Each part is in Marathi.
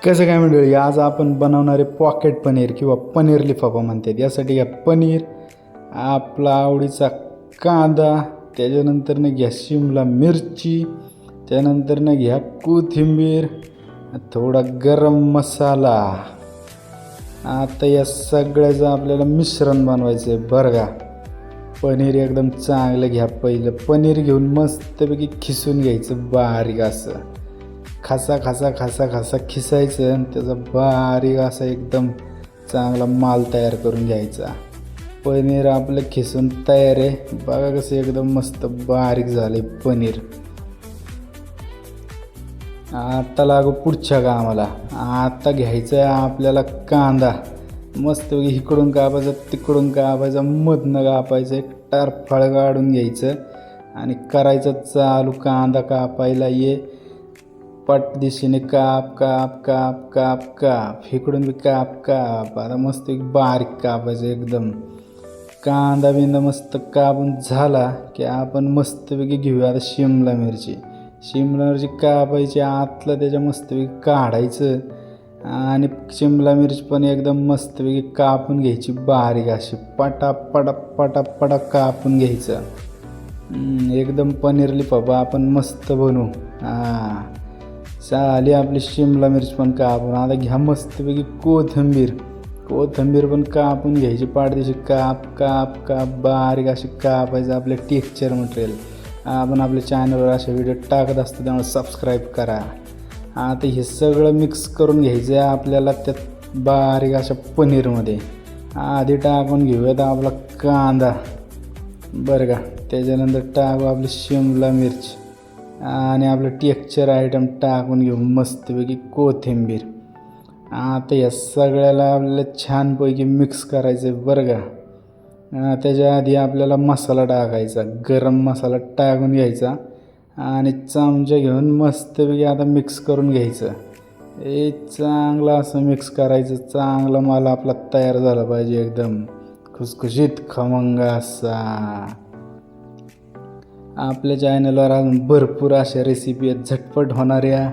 कसं काय मंडळी, आज आपण बनवणारे पॉकेट पनीर किंवा पनीर लिफाफा म्हणतात. यासाठी घ्या पनीर, आपला आवडीचा कांदा, त्याच्यानंतरनं घ्या शिमला मिरची, त्यानंतरनं घ्या कोथिंबीर, थोडा गरम मसाला. आता या सगळ्याचं आपल्याला मिश्रण बनवायचं आहे बरं का. पनीर एकदम चांगलं घ्या. पहिलं पनीर घेऊन मस्तपैकी खिसून घ्यायचं बारीक असं. खासा खासा खासा खासा खिसायचं आणि त्याचा बारीक असा एकदम चांगला माल तयार करून घ्यायचा. पनीर आपलं खिसून तयार आहे बघा. कसं एकदम मस्त बारीक झाले पनीर. आता लागू पुढच्या कामाला. आता घ्यायचं आहे आपल्याला कांदा. मस्तपैकी इकडून कापायचं, तिकडून कापायचं, मधनं कापायचं, एक टारफळ काढून घ्यायचं आणि करायचं चालू कांदा कापायला. ये पट दिशेने काप काप काप काप काप, इकडून बी काप काप. आता मस्त एक बारीक कापायचं एकदम. कांदा बिंदा मस्त कापून झाला की आपण मस्तपैकी घेऊया आता शिमला मिरची. शिमला मिरची कापायची, आतलं त्याच्या मस्तपैकी काढायचं आणि शिमला मिरची पण एकदम मस्तपैकी कापून घ्यायची बारीक अशी. पटापटा पटापटा कापून घ्यायचं. एकदम पनीर लिफाफा आपण मस्त बनवू. चाली आपली शिमला मिरची पण कापून. आता घ्या मस्तपैकी कोथिंबीर पण कापून घ्यायची. पाठदिशी काप काप काप बारीक अशी कापायचं. आपले टेक्स्चर मटेरियल आपण आपल्या चॅनलवर असे व्हिडिओ टाकत असतो, त्यामुळे सबस्क्राईब करा. आता हे सगळं मिक्स करून घ्यायचं आहे आपल्याला त्यात बारीक अशा पनीरमध्ये. आधी टाकून घेऊयात आपला कांदा बरं का. त्याच्यानंतर टाकू आपली शिमला मिरची आणि आपलं टेक्स्चर आयटम टाकून घेऊ मस्तपैकी कोथिंबीर. आता या सगळ्याला आपल्याला छानपैकी मिक्स करायचं आहे बरं का. त्याच्या आधी आपल्याला मसाला टाकायचा. गरम मसाला टाकून घ्यायचा आणि चमचा घेऊन मस्तपैकी आता मिक्स करून घ्यायचं. हे चांगलं असं मिक्स करायचं. चांगला माल आपला तयार झाला पाहिजे एकदम खुसखुशीत खमंग असा. आपल्या चॅनलवर अजून भरपूर अशा रेसिपी आहेत, झटपट होणाऱ्या,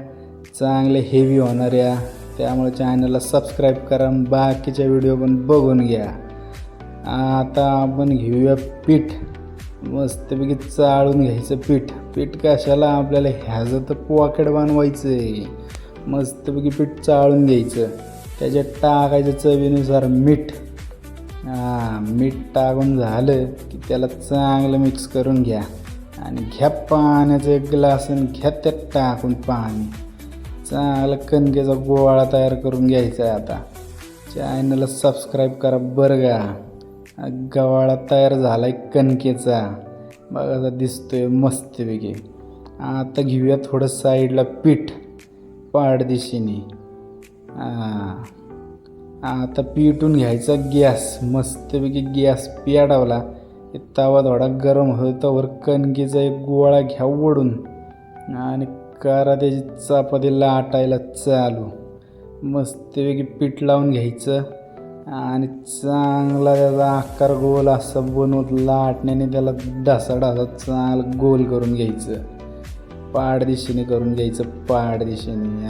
चांगले हेवी होणाऱ्या. त्यामुळे चॅनलला सबस्क्राईब करा, बाकीच्या व्हिडिओ पण बघून घ्या. आता आपण घेऊया पीठ. मस्तपैकी चाळून घ्यायचं पीठ कशाला आपल्याला ह्याचं तर पॉकेट बनवायचं आहे. मस्तपैकी पीठ चाळून घ्यायचं. त्याच्यात टाकायचं चवीनुसार मीठ. मीठ टाकून झालं की त्याला चांगलं मिक्स करून घ्या आणि घ्या पाण्याचा एक ग्लास आणि घ्या त्यात टाकून पाणी. चांगला कणकेचा गोळा तयार करून घ्यायचा आहे. आता चॅनलला सबस्क्राईब करा बरं का. गव्हाळा तयार झाला आहे कणकेचा बघा, दिसतोय मस्तपैकी. आता घेऊया थोडं साईडला पीठ पाठदिशीने. आता पिटून घ्यायचा गॅस. मस्तपैकी गॅस पेटवला. तवा थोडा गरम होतो तोवर कणकेचा एक गोळा घ्या ओढून आणि करा त्याची चपाती लाटायला चालू. मस्तपैकी पीठ लावून घ्यायचं आणि चांगला त्याचा आकार गोल असा बनवत लाटण्याने त्याला ढासा चांगला गोल करून घ्यायचं. पाठदिशेने करून घ्यायचं पाठदिशेने.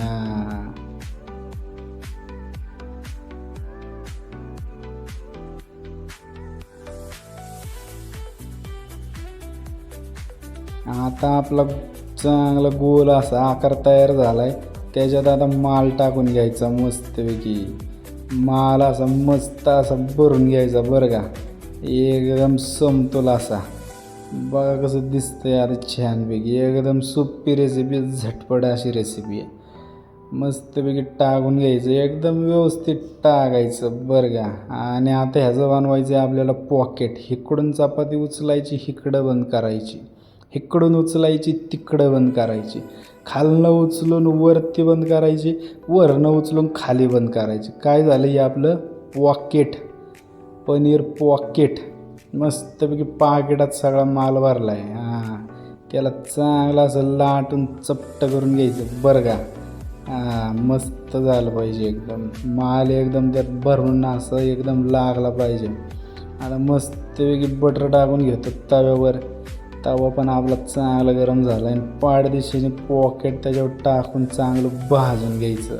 आता आपला चांगला गोल असा आकार तयार झाला आहे. त्याच्यात आता माल टाकून घ्यायचा मस्तपैकी. माल असा मस्त असा भरून घ्यायचा बरं का. एकदम समतोल असा बघा कसं दिसतंय आता छानपैकी. एकदम सोपी रेसिपी, झटपट अशी रेसिपी आहे. मस्तपैकी टाकून घ्यायचं, एकदम व्यवस्थित टाकायचं बरं का. आणि आता ह्याचं बनवायचं आहे आपल्याला पॉकेट. इकडून चपाती उचलायची, इकडं बंद करायची, इकडून उचलायची, तिकडं बंद करायची, खालनं उचलून वरती बंद करायची, वरनं उचलून खाली बंद करायची. काय झालं हे आपलं पॉकेट, पनीर पॉकेट. मस्तपैकी पाकिटात सगळा माल भरला आहे. त्याला चांगलं असं लाटून चपट करून घ्यायचं बरं का. मस्त झालं पाहिजे एकदम. माल एकदम त्यात भरून असं एकदम लागला पाहिजे. आता मस्तपैकी बटर टाकून घेतो तव्यावर. तवा पण आपला चांगला गरम झाला आणि पाठदिशेने पॉकेट त्याच्यावर टाकून चांगलं भाजून घ्यायचं.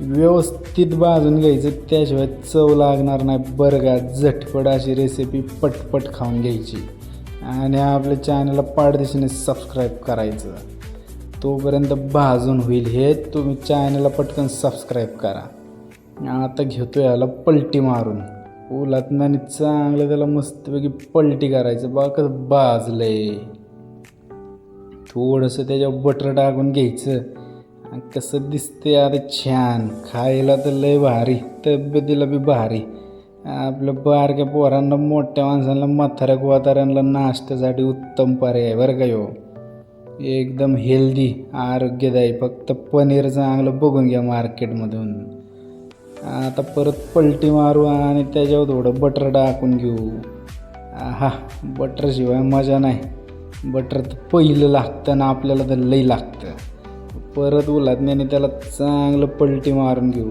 व्यवस्थित भाजून घ्यायचं, त्याशिवाय चव लागणार नाही बरं का. झटपट अशी रेसिपी पटपट खाऊन घ्यायची आणि आपल्या चॅनलला पाठदिशीने सबस्क्राईब करायचं. तोपर्यंत भाजून होईल हे, तुम्ही चॅनलला पटकन सबस्क्राईब करा. आता घेतो याला पलटी मारून उलातनं आणि चांगलं त्याला मस्तपैकी पलटी करायचं. बघा कसं भाजलंय. थोडंसं त्याच्यावर बटर टाकून घ्यायचं. कसं दिसते आता छान, खायला तर लय भारी, तब्येतीला बी भारी. आपल्या बारक्या पोरांना, मोठ्या माणसांना, म्हाताऱ्या कुवाताऱ्यांना नाश्त्यासाठी उत्तम पर्याय बरं का ह्यो. एकदम हेल्दी, आरोग्यदायी. फक्त पनीर चांगलं बघून घ्या मार्केटमधून. आता परत पलटी मारू आणि त्याच्यावर थोडं बटर टाकून घेऊ. आहा, बटरशिवाय मजा नाही. बटर तर पहिलं लागतं ना आपल्याला, तर लई लागतं. परत उलातण्याने त्याला चांगलं पलटी मारून घेऊ.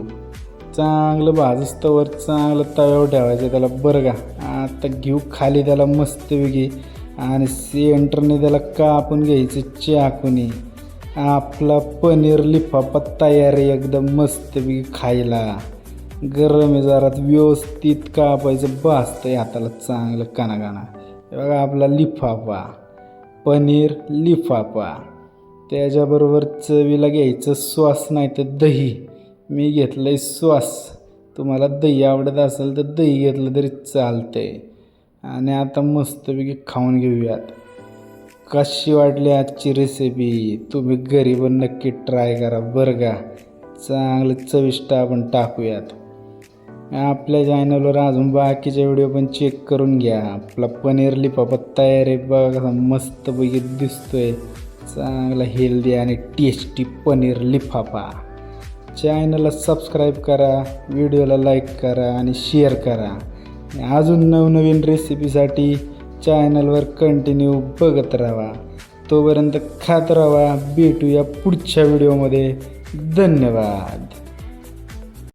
चांगलं भाजस्तवर चांगलं तव्यावर ठेवायचं त्याला बरं का. आता घेऊ खाली त्याला मस्तपैकी आणि सेंटरने त्याला कापून घ्यायचं चाकूने. आपला पनीर लिफाफा तयार आहे एकदम मस्तपैकी खायला. गरम आहे जरा, व्यवस्थित कापायचं, भाजतंय हाताला चांगलं कानाकाना. हे बघा आपला लिफाफा, पनीर लिफाफा. त्याच्याबरोबर चवीला घ्यायचं सॉस नाही तर दही. मी घेतलं आहे सॉस. तुम्हाला दही आवडत असेल तर दही घेतलं तरी चालतंय. आणि आता मस्तपैकी खाऊन घेऊयात. कशी वाटली आजची रेसिपी? तुम्ही घरी पण नक्की ट्राय करा बरं का. चांगलं चविष्ट आपण टाकूयात. आपल्या चॅनलवर अजून बाकीचे व्हिडिओ पण चेक करून घ्या. आपला पनीर लिफाफा तयार आहे बघा, कसा मस्तपैकी दिसतोय. चांगला हेल्दी आणि टेस्टी पनीर लिफाफा. चॅनलला सबस्क्राईब करा, व्हिडिओला लाईक करा आणि शेअर करा. अजून नवनवीन रेसिपीसाठी चॅनलवर कंटिन्यू बघत राहा. तोपर्यंत खात राहा. भेटूया पुढच्या व्हिडिओमध्ये. धन्यवाद.